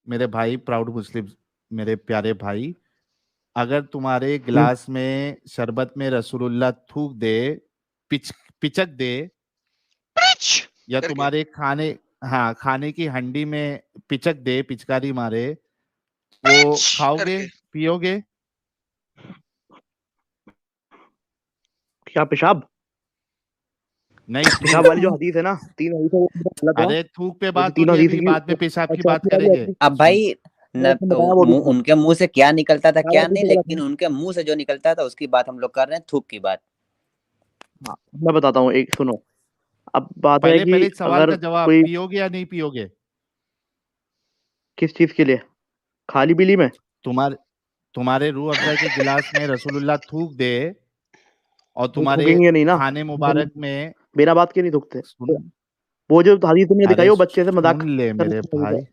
मेरे भाई प्राउड मुस्लिम, मेरे प्यारे भाई, अगर तुम्हारे हम्म, गिलास में शरबत में रसूलुल्लाह थूक दे, पिच पिचक दे, प्रिच या करके। तुम्हारे खाने, हाँ, खाने की हंडी में पिचक दे, पिचकारी मारे, वो प्रिच खाओगे, करके। पियोगे? क्या पेशाब? नहीं, पेशाब थूक। वाली जो हदीस है ना, 3 हदीस है, वो पूरा गलत है। अरे थूक पे वो जो बात हो तीनों रही है, हदीस अभी की बाद में पेशाब की बात चौथी वाली करेंगे। हदीस अब सुन। भाई जो न, उसने बताया वो भी गलत उनके मुंह से क्या निकलता था है। क्या हदीस नहीं, तो गलत है लेकिन ना। उनके मुंह से जो निकलता था उसकी बात हम लोग कर रहे हैं, थूक की बात। हाँ, मैं बताता हूँ, एक सुनो। अब बात है पहले कि पहले इस सवाल अगर का जवाब, कोई पियोगे या नहीं पियोगे? किस चीज के लिए, खाली बिली में? तुम्हारे तुम्हारे रूह अफ़ज़ा के गिलास में रसूलुल्लाह थूक दे, और वो तुम्हारे थूकेंगे नहीं ना, खाने मुबारक में, बिना बात के नहीं थूकते। सुन, वो जो हदीस तुमने दिखाई, अरे वो बच्चे से मजाक सुन ले करने मेरे की हदीस है। भाई,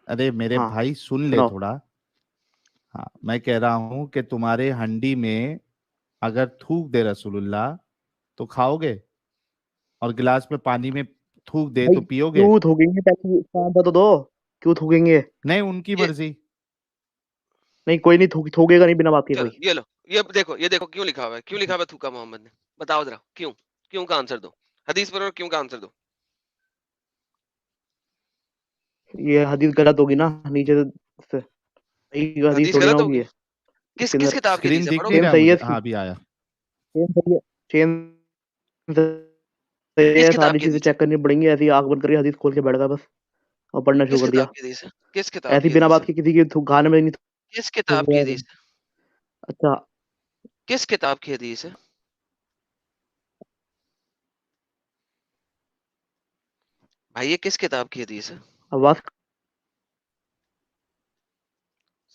अरे मेरे हाँ, भाई सुन ले सुनाओ। थोड़ा। हाँ, मैं कह रहा हूं कि तुम्हारे हंडी में अगर थूक दे रसूलुल्लाह, तो खाओगे, और गिलास में पानी में थूक दे भाई तो पियोगे? क्यों थूकेंगे, पहले इसका आंसर तो दो। क्यों थूकेंगे? नहीं, उनकी ये मर्जी। नहीं, कोई नहीं थूकेगा नहीं बिना बात के चलो, कोई। ये लो, ये देखो क्यों लिखा हुआ है, क्यों लिखा हुआ है थूका मोहम्मद ने। बताओ जरा क्यों। क्यों का आंसर दो। हदीस पर और क्यों का आंसर दो। ये हदीस गलत होगी ना नीचे से, सही हदीस हदीस थोड़ी ना गलत होगी होगी। ये। किस इसके किस अंदर किताब की स्क्रीन हदीस है, दिख पढ़ो नहीं चेन रहा है सही है मुझे? इसकी। हाँ, अभी आया। चेन सही है। चेन सही किस है, किताब सारी की चीजें हदीस है। चेक करनी पड़ेंगी। ऐसी आंख बंद करके हदीस खोल के बैठ गया बस, और पढ़ना शुरू किस कर किताब दिया। की हदीस है। किस किताब ऐसी की बिना हदीस बात है। के किसी की गाने में नहीं किस थूक किताब की दिया हदीस है। अच्छा, किस किताब की हदीस है। भाई ये किस किताब की हदीस है। आवाज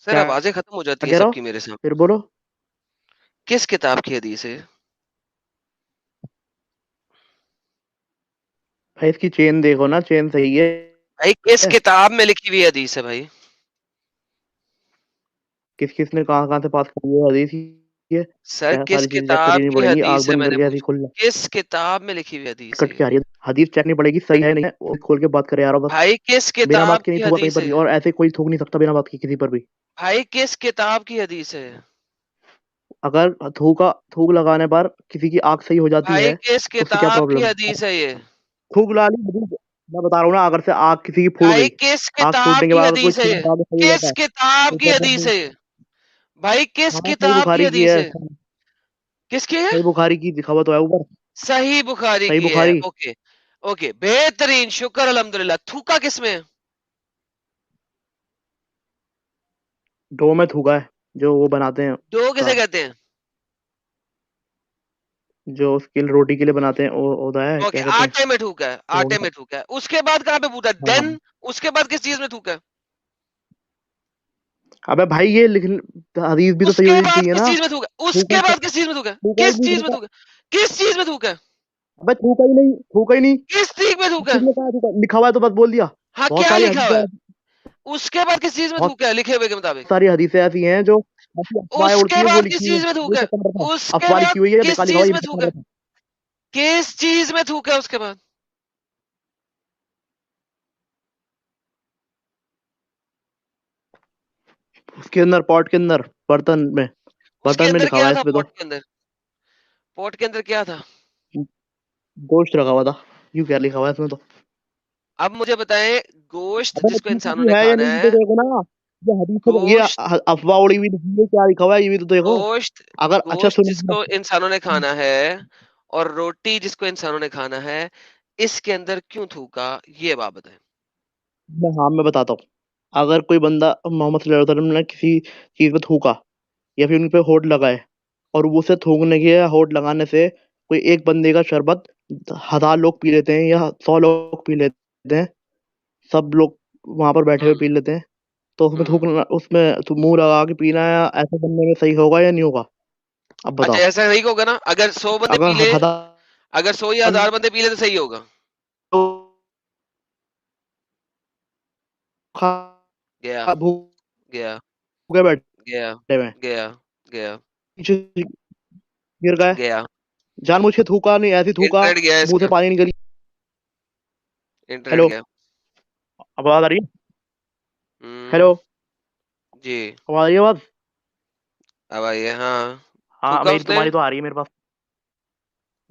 सर क्या आवाजें खत्म हो जाती है कह रहा हो, सबकी मेरे सामने। फिर बोलो। किस किताब की हदीस है। भाई इसकी चेन देखो ना, चेन सही है। भाई किस किताब में लिखी हुई हदीस है भाई। किस किसने कहाँ कहाँ से पास करी है हदीस ये? सर किस सारी चीजें चेक किताब करनी की पड़ेंगी, आंख हदीस है बंद मैंने करके ऐसी पूछा। खोल किस किताब में लिखी हुई हदीस है कट ये। के आ रही है हदीस, चेक नहीं पड़ेगी सही है नहीं है, वो खोल के बात करे यार बस। भाई किस बिना किताब बात के नहीं की थूका कहीं हदीस पर है भी, ये? और ऐसे कोई थूक नहीं सकता बिना बात के किसी पर भी। भाई किस किताब की हदीस है ये? अगर थूक लगाने पर किसी की आंख सही हो जाती भाई है, किस तो उससे क्या किताब की प्रॉब्लम है? हदीस है ये? थूक ला ली मैं बता रहा हूँ ना, अगर से आंख किसी की फूट भाई गई, किस आंख किताब फूटने के की बाद अगर कोई हदीस है थूक ये? लगा के सही हो जाता किस है, किताब तो की क्या हदीस प्रॉब्लम? है ये? भाई किस हाँ, सही किताब की बुखारी की हदीस है। है? किसकी है? सही बुखारी की लिखा हुआ तो है ऊपर। सही बुखारी सही की है। बुखारी ओके। ओके बेहतरीन, शुक्र अल्हम्दुलिल्लाह। थूका किसमें है? डो में थूका है, जो वो बनाते हैं डो उसका, किसे कहते हैं? जो उसके लिए रोटी के लिए बनाते हैं, वो होता है, ओके क्या कहते हैं? आटे में थूका है, वो आटे में थूका है। उसके बाद कहाँ पे पूछा हाँ। देन? उसके बाद किस चीज में थूका है? अबे भाई ये लिख, हदीस भी तो सही उसके होनी बाद चाहिए किस ना। चीज में थूका है? थूका उसके बाद किस चीज में थूका है? थूका ही किस नहीं, चीज में थूका। थूका है? किस चीज में थूका है? अबे थूका ही नहीं, थूका ही नहीं। किस चीज में थूका है? किसने कहा थूका? लिखा हुआ है तो बस बोल दिया। हाँ बहुत क्या सारी लिखा हुआ हदीसें है? उसके बाद किस चीज में बहुत थूका है लिखे हुए के मुताबिक? सारी हदीसें ऐसी हैं जो ऐसी अफवाहें उड़ती उसके है, वो बाद लिखी किस हुई है, चीज में ये थूका है? चक्कर में था। उसके अफवाह लिखी बाद हुई है, किस बेकार लिखा हुआ चीज है, में ये चक्कर थूका में है? था। किस चीज में थूका है उसके बाद? उसके अंदर, पॉट के अंदर, बर्तन में, उसके बर्तन में अंदर लिखा हुआ क्या है था इसमें तो। पॉट के अंदर? पॉट के अंदर क्या था? गोश्त रखा हुआ था, यूं क्या लिखा हुआ है इसमें तो। अब मुझे बताएं, गोश्त अबे जिसको ठीक इंसानों भी ने है या खाना नहीं तो है। देखो ना, ये हदीस में ये गोश्त अफवाह उड़ी हुई लिखी है, क्या लिखा हुआ है ये भी तो देखो। गोश्त अगर अच्छा गोश्त सुनो, जिसको इंसानों ने खाना है और रोटी जिसको इंसानों ने खाना है, इसके अंदर क्यों थूका, ये बात बताएं। मैं बताता हूँ। अगर कोई बंदा मोहम्मद सल्लल्लाहु अलैहि वसल्लम ने किसी चीज पे थूका, या फिर उन पे होठ लगाए, और वो उसे थूकने के या होठ लगाने से कोई एक बंदे का शरबत 1000 लोग पी लेते हैं, या 100 लोग पी लेते हैं, सब लोग वहां पर बैठे हुए हम्म पी लेते हैं, तो उसमें हम्म थूकना, उसमें मुंह लगा के पीना, या ऐसे बनने में सही होगा या नहीं होगा? अब अच्छा बताओ। ऐसा नहीं होगा ना, अगर 100 बंदे अगर पी ले, 1000 अगर 100 या 1000 बंदे पी ले तो सही होगा। गया भूखे गया बैठे गया हुए हैं, गया गया पीछे गिर गए, गया। जानबूझ के थूका नहीं, ऐसे ही थूका, इंटरनेट गया मुंह से इसका। पानी निकली। इंटरनेट हेलो, गया। अब आवाज आ रही है? हेलो, जी अब आ रही है आवाज? अब आई है। हाँ हाँ, थूका मेरी उसने। तुम्हारी तो आ रही है मेरे पास।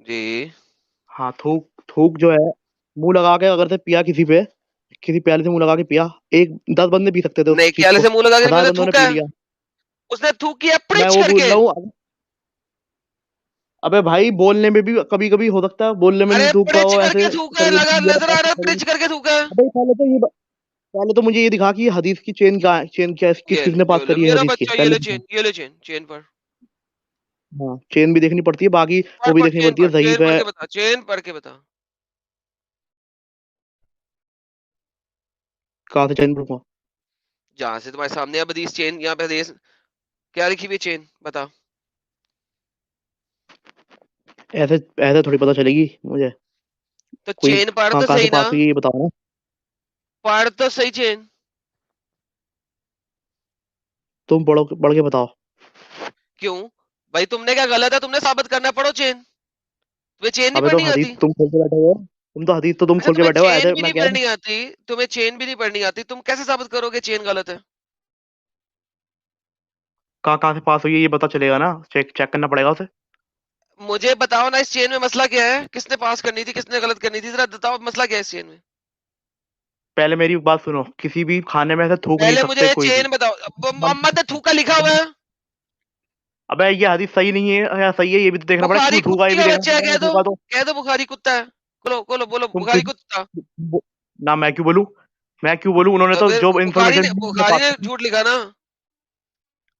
जी हाँ, थूक थूक जो है, मुंह लगा के अगर से पिया किसी प्याले से मुंह लगा के पिया, 10 बंदे पी सकते थे उस नहीं चीज क्या को, से मुंह लगा के 1000 मैंने बंदों ने थूका पी है? लिया। उसने थूक किया मैं प्रिच वो बोल करके। रहा हूँ, अबे भाई बोलने में भी कभी कभी हो सकता है, बोलने में नहीं अरे थूका प्रिच हो, करके ऐसे थूका है, करके लगा पी लिया, नजर आ ऐसे रहा है करके। प्रिच करके थूका है। अबे पहले तो मुझे ये दिखा कि ये हदीस की चेन क्या है, ये किसने पास ले करी है मेरा हदीस की, बच्चा, ये पहले ले दिखा। चेन, ये ले चेन, चेन पर हाँ, चेन भी देखनी पड़ती है, बाकी वो भी पढ़ देखनी पड़ती है, चेन ज़ईफ पढ़ है। के बता, चेन पढ़ के बता। कहाँ से चेन पढ़ूंगा? जहां से तुम्हारे सामने अब हदीस चेन, यहाँ पे हदीस क्या लिखी हुई है, चेन बता। ऐसे ऐसे थोड़ी पता चलेगी मुझे। तो कोई चेन पढ़ तो कहाँ से सही ना, पास हुई है ये बताओ ना। पढ़ तो सही चेन। तुम पढ़ के बताओ। क्यों भाई, तुमने क्या गलत है, तुमने साबित करना, पढ़ो चेन। तुम्हें चेन नहीं अबे तो पढ़नी हदीस आती? तुम खोल के बैठे हो, तुम अच्छा खोल के तुम्हें बैठे हो, चेन ऐसे भी मैं नहीं कह रहा हूँ। पढ़नी आती, तुम्हें चेन भी नहीं पढ़नी आती, तुम कैसे साबित करोगे चेन गलत है? कहाँ कहाँ से पास हुई है ये पता चलेगा ना, चेक चेक करना पड़ेगा उसे। मुझे बताओ ना, इस चेन में मसला क्या है, किसने पास करनी थी, किसने गलत करनी थी, जरा बताओ मसला क्या है इस चेन में। पहले मेरी बात सुनो, किसी भी खाने में से थूक नहीं पहले मुझे सकते कोई भी। चेन बताओ। मोहम्मद ने थूका लिखा हुआ है। अबे ये हदीस सही नहीं है या सही है ये भी तो देखना पड़ेगा, बुखारी क्यों थूका ये कुत्ते भी का देखना बच्चा है, पड़ेगा, कह अगर दो, थूका तो। कह दो बुखारी कुत्ता है। बोलो बोलो बोलो, तुम बुखारी कुत्ता। ना मैं क्यों बोलूं, उन्होंने तो तो फिर जो बुखारी इन्फॉर्मेशन ने, दी बुखारी पास ने की। झूठ लिखा ना।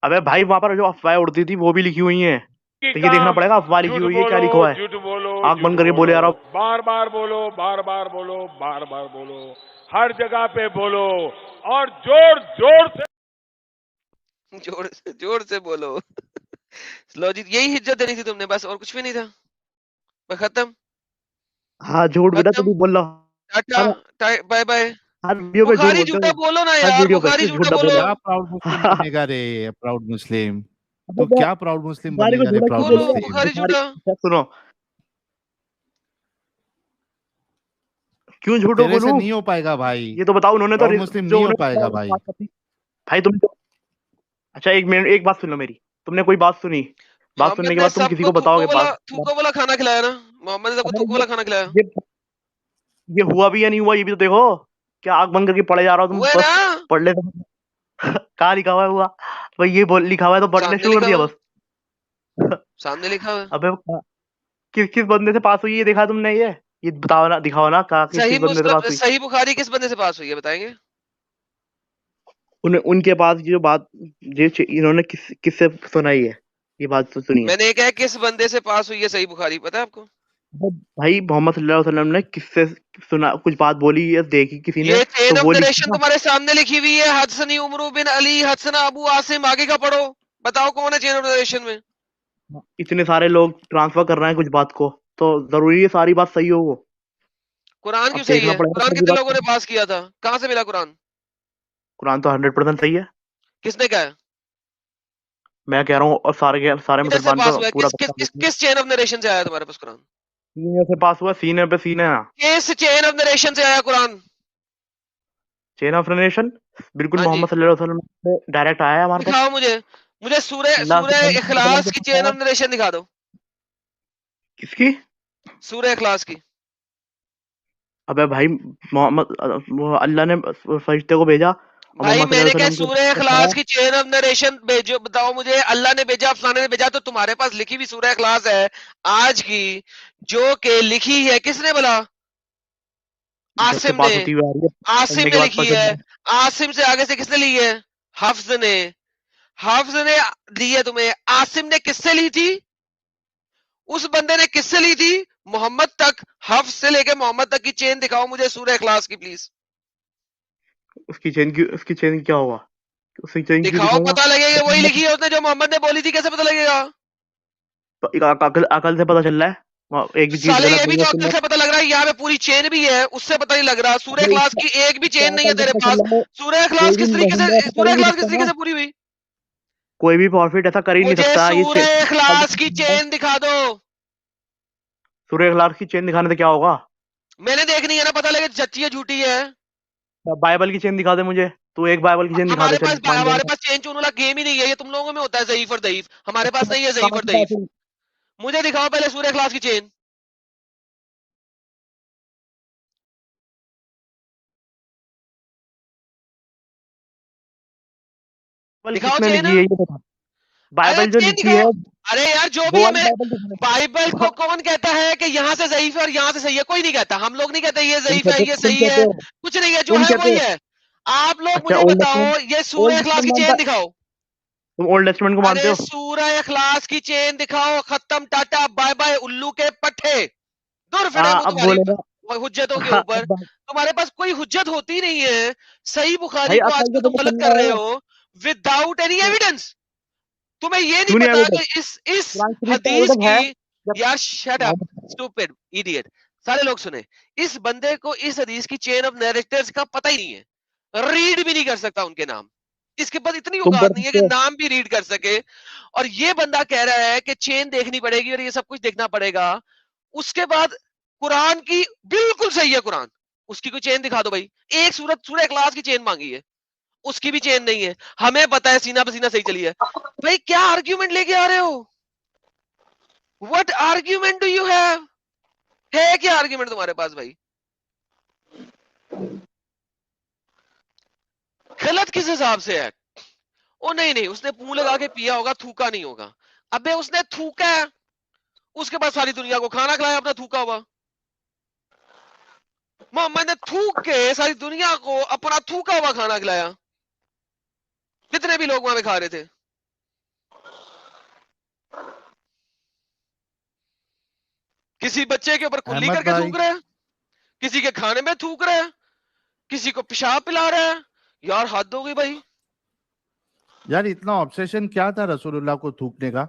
अबे भाई वहां पर जो अफवाहें उड़ती थी वो भी लिखी हुई हैं, की तो ये देखना काम पड़ेगा अफवाह लिखी झूठ हुई है क्या बोलो, लिखा हुआ है। झूठ बोलो, आंख झूठ बंद करके बोले बोलो, जा रहा हूँ। बार बार बोलो, बार बार बोलो, बार बार बोलो, हर जगह पे बोलो और जोर जोर से। जोर से बोलो। लो जी, यही हिज्जत देनी थी तुमने, बस और कुछ भी नहीं था। बस खत्म। हाँ झूठ बेटा, तुम खत्म। भी बोल रहा टाटा। हर बाय बाय। हर वीडियो पे झूठ बुखारी बोलते झूठा हो। बोलो ना हर यार, वीडियो पे बुखारी क्यों झूठा झूठा बोल बोलो। रहे क्या प्राउड मुस्लिम हो? बनेगा रे? प्राउड मुस्लिम? अबे तू मैं क्या प्राउड मुस्लिम बुखारी को बनेगा रे? झूठा क्यों प्राउड बोलो बोलूंगा? मुस्लिम? बुखारी बुखारी, झूठा। अच्छा सुनो, क्यों झूठो तेरे से बोलूं? नहीं हो पाएगा भाई। ये तो बताओ, उन्होंने तो प्राउड मुस्लिम जो नहीं हो उन्होंने पाएगा बताया भाई। बात करती। भाई तुम तो, अच्छा एक मिनट, एक बात सुन लो मेरी। तुमने कोई बात सुनी, बात सुनने मोहम्मद के ने बाद तुम किसी सबको को बताओगे थूको वाला खाना खिलाया ना। मोहम्मद ने सबको अबे थूको वाला खाना खिलाया। ये ये हुआ भी या नहीं हुआ ये भी तो देखो। क्या आंख बंद करके पढ़े जा रहा हो तुम हुआ है बस? ना, पढ़ ले तो। कहाँ लिखा हुआ है हुआ? भाई ये बोल लिखा हुआ है तो पढ़ने सामने शुरू कर लिखा दिया हुआ है, बस। सामने लिखा हुआ है। अबे किस किस बंदे से पास हुई है ये देखा तुमने? ये बताओ ना, दिखाओ ना, कहा किस किस बंदे से पास हुई। सही बुखारी किस बंदे से पास हुई है, बताएंगे? उनके पास जो बात, इन्होंने किससे सुनाई है ये बात तो सुनिए। मैंने कहा किस बंदे से पास हुई है सही बुखारी, पता है आपको? भाई मोहम्मद सल्लल्लाहु अलैहि वसल्लम ने किससे सुना, कुछ बात बोली या देखी किसी ने ये तो चेन ऑफ वो लिखी नरेशन ना। तुम्हारे सामने लिखी हुई है, हदसनी उमरू बिन अली हदसना अबू आसिम, आगे का पढ़ो। बताओ कौन है चेन ऑफ नरेशन में? इतने सारे लोग ट्रांसफर कर रहे हैं कुछ बात को, तो जरूरी है सारी बात सही हो वो। कुरान क्यों अब सही देखना है? पड़ेगा कुरान कौन सी कितने बात लोगों ने सही है। पास किया था, कहां से मिला कुरान? कुरान तो 100% सही है। किसने कहा है? मैं कह रहा हूँ, और सारे किधर से मुसलमान पास पे हुआ है? पूरा किस चेन ऑफ नरेशन से आया तुम्हारे पास कुरान? सीने से पास हुआ, सीने पे सीने। किस चेन ऑफ नरेशन से आया कुरान? चेन ऑफ नेशन बिल्कुल हाँ जी, मोहम्मद सल्लल्लाहु अलैहि वसल्लम से डायरेक्ट आया है हमारे पास। दिखाओ मुझे। मुझे सूरह अल्लाह से सूरह इखलास की चेन है। ऑफ नरेशन दिखा दो। किसकी? सूरह इखलास की। अबे भाई वो अल्लाह ने फरिश्ते को भेजा और भाई मोहम्मद मैंने सल्लल्लाहु क्या अलैहि वसल्लम सूरह को बताया। इखलास की चेन ऑफ नरेशन भेजो, बताओ मुझे। अल्लाह ने भेजा, फलाने ने भेजा, तो तुम्हारे पास लिखी हुई सूरह इखलास है आज की, जो के लिखी है किसने बोला? जब से आसिम ने। पास होती हुई आ रही है, आसिम पढ़ने के ने बाद लिखी पता चल है। रहा है। आसिम से आगे से किसने ली है? हफ्ज ने। हफ्ज ने दी है तुम्हें। आसिम ने किससे ली थी? उस बंदे ने किससे ली थी? मोहम्मद तक। हफ्ज से लेके मोहम्मद तक की चेन दिखाओ मुझे सूरह इखलास की, प्लीज। उसकी चेन क्या होगा? उसकी चेन क्यों दिखाओ, दिखाऊंगा? पता लगेगा वही तो लिखी है उसने जो मोहम्मद ने बोली थी, कैसे पता लगेगा? एक अकल अकल से पता चल रहा है, एक भी चीज साले गलत ये भी नहीं है तो अक्ल सुनना। से पता लग रहा है, यहाँ पे पूरी चेन भी है, उससे पता नहीं लग रहा। सूरह अबे इखलास इसका की एक भी इसका चेन नहीं है अकल से तेरे पता चल पास। रहा है, सूरह कोई इखलास भी किस तरीके मोहम्मद से, ऐसा कर सूरह ही नहीं इखलास किस सकता तरीके ना। से पूरी हुई? कोई भी प्रॉफिट ऐसा कर ही नहीं मुझे सकता ये सूरह इखलास की चेन दिखा दो। सूर्य इखलास की चेन दिखाने से क्या होगा? मैंने देखनी है ना, पता लगे सच्ची है झूठी है। बाइबल की चेन दिखा दे मुझे, तू एक बाइबल की चेन दिखा दे, चल मान हमारे लेगा। पास चेन चून वाला गेम ही नहीं है, ये तुम लोगों में होता है ज़ईफ और दईफ, हमारे पास नहीं है ज़ईफ और दईफ। मुझे दिखाओ पहले सूर्य इखलास की चेन। दिखाओ किसने चेन, लिखी है ये बता। अरे बाइबल जो चेन लिखी है दिखाओ। अरे यार जो वो भी है, वाली मैं बाइबल दिखा। बाइबल को कौन कहता है कि यहाँ से ज़ईफ है और यहाँ से सही है? कोई नहीं कहता, हम लोग नहीं कहते ये ज़ईफ है ये तुम सही कहते है, हो, कुछ नहीं है, जो तुम है कहते वही हो। है। आप लोग अच्छा मुझे ओल्ड बताओ, टेस्टमेंट, ये सूर्य ओल्ड इखलास की टेस्टमेंट चेन मानता, दिखाओ। तुम ओल्ड टेस्टमेंट को मानते अरे हो? सूर्य इखलास की चेन दिखाओ, खत्म टाटा बाय बाय उल्लू के पट्टे, दूर फिरे मुंह अब तुम्हारी बोलेगा। हुज्जतों के ऊपर। अब तुम्हारे पास कोई हुज्जत होती नहीं है, सही बुखारी भाई को अकल आजकल से तुम तुम्हें गलत चलना कर रहे है। हो विदाउट एनी एविडेंस। तुम्हें ये नहीं क्यों नहीं पता एविडेंस? कि इस कुरान शरीफ का हदीस एविडेंस है की, जब। यार शट अप स्टूपिड इडियट, सारे लोग सुने, इस बंदे को इस हदीस की चेन ऑफ नैरेटिव्स का पता ही नहीं है, रीड भी नहीं कर सकता उनके नाम, इसके पास इतनी तुम औकात कर नहीं है सकते कि हो। नाम भी रीड कर सके। और ये बंदा कह रहा है कि चेन देखनी पड़ेगी और ये सब कुछ देखना पड़ेगा। उसके बाद कुरान की बिल्कुल सही है कुरान, उसकी कोई चेन दिखा दो भाई। एक सूरत सूरह इखलास की चेन मांगी है, उसकी भी चेन नहीं है। हमें पता है सीना पसीना सही चली है। भाई क्या आर्ग्यूमेंट लेके आ रहे हो? What argument do you have? है क्या आर्ग्यूमेंट तुम्हारे पास भाई? गलत किस हिसाब से है? ओ नहीं नहीं, उसने मुंह लगा के पिया होगा, थूका नहीं होगा। अबे उसने थूका है, उसके बाद सारी दुनिया को खाना खिलाया अपना थूका हुआ। मोहम्मद ने थूक के सारी दुनिया को अपना थूका हुआ खाना खिलाया। कितने भी लोग वहां पे खा रहे थे। किसी बच्चे के ऊपर कुल्ली अहमद करके भाई, थूक रहा है, किसी के खाने में थूक रहा है, किसी को पेशाब पिला रहा है। यार हद हो गई भाई। यार इतना ऑब्सेशन क्या था रसूलुल्लाह को थूकने का?